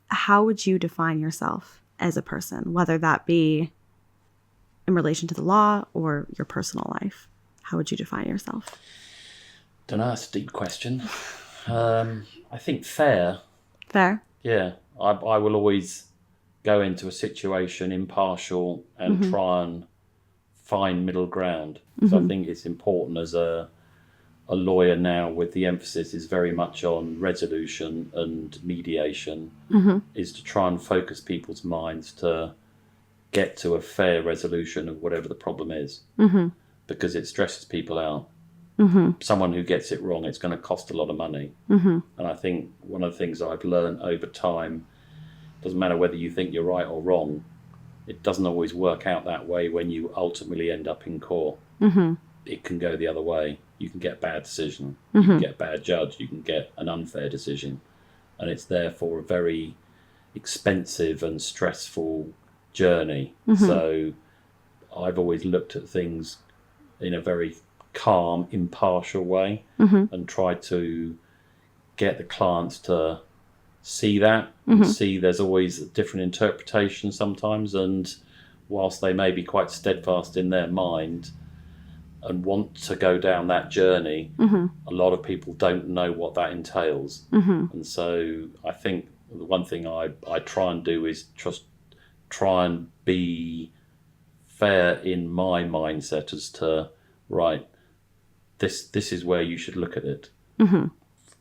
how would you define yourself as a person, whether that be in relation to the law or your personal life? How would you define yourself? Don't know, that's a deep question. I think fair. Fair? Yeah. I will always go into a situation impartial and try and find middle ground. So I think it's important as a lawyer now, with the emphasis is very much on resolution and mediation, is to try and focus people's minds to get to a fair resolution of whatever the problem is, because it stresses people out. Someone who gets it wrong, it's going to cost a lot of money. And I think one of the things I've learned over time, doesn't matter whether you think you're right or wrong, it doesn't always work out that way when you ultimately end up in court. It can go the other way. You can get a bad decision, you can get a bad judge, you can get an unfair decision, and it's therefore a very expensive and stressful journey. So I've always looked at things in a very calm, impartial way, and tried to get the clients to see that, and see there's always a different interpretation sometimes, and whilst they may be quite steadfast in their mind and want to go down that journey, a lot of people don't know what that entails. And so I think the one thing I try and do is just try and be fair in my mindset as to, right, this is where you should look at it.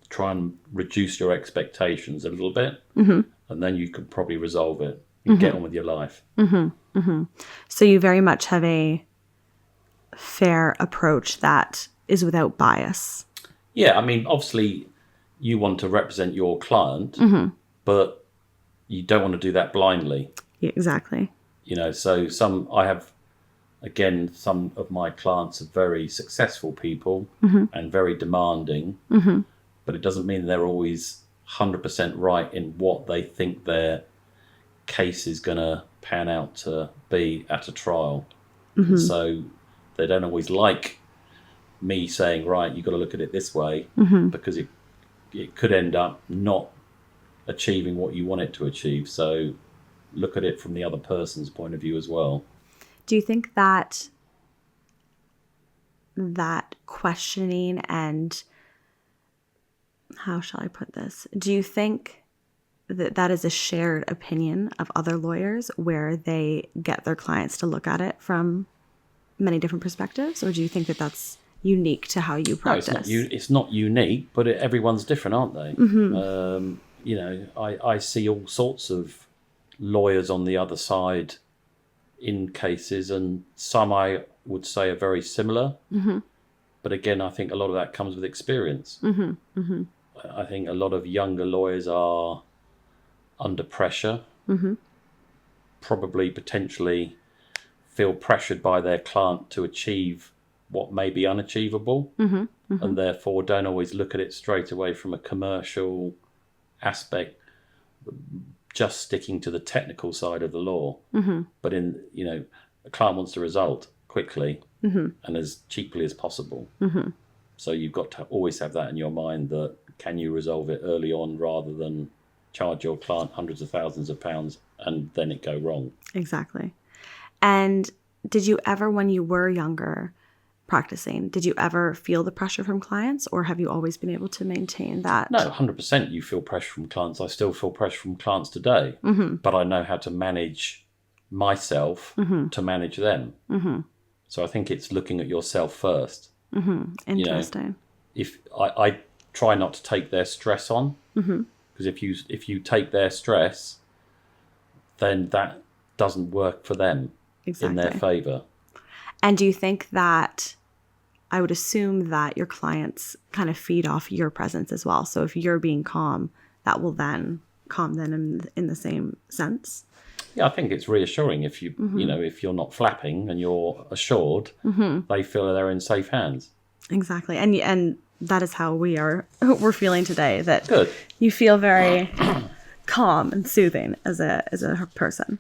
Try and reduce your expectations a little bit, and then you could probably resolve it and get on with your life. So you very much have a fair approach that is without bias. Yeah, I mean, obviously you want to represent your client, but you don't want to do that blindly. Yeah, exactly. You know, so some of my clients are very successful people and very demanding, but it doesn't mean they're always 100% right in what they think their case is going to pan out to be at a trial. So they don't always like me saying, right, you've got to look at it this way, because it could end up not achieving what you want it to achieve. So look at it from the other person's point of view as well. Do you think that questioning and, how shall I put this? Do you think that is a shared opinion of other lawyers where they get their clients to look at it from many different perspectives? Or do you think that that's unique to how you practice? No, it's not unique, but everyone's different, aren't they? You know, I see all sorts of lawyers on the other side in cases, and some I would say are very similar. But again, I think a lot of that comes with experience. I think a lot of younger lawyers are under pressure, probably potentially feel pressured by their client to achieve what may be unachievable, and therefore don't always look at it straight away from a commercial aspect, just sticking to the technical side of the law. But a client wants the result quickly and as cheaply as possible. So you've got to always have that in your mind, that can you resolve it early on rather than charge your client hundreds of thousands of pounds and then it go wrong. Exactly. And did you ever, when you were younger practicing, did you ever feel the pressure from clients, or have you always been able to maintain that? No, 100% you feel pressure from clients. I still feel pressure from clients today, but I know how to manage myself to manage them. So I think it's looking at yourself first. Interesting. You know, if I try not to take their stress on, because if you take their stress, then that doesn't work for them in their favour. And do you think that, I would assume that your clients kind of feed off your presence as well. So if you're being calm, that will then calm them in the same sense. Yeah, I think it's reassuring if you, if you're not flapping and you're assured, they feel they're in safe hands. Exactly. And that is how we're feeling today, that Good. You feel very calm and soothing as a person.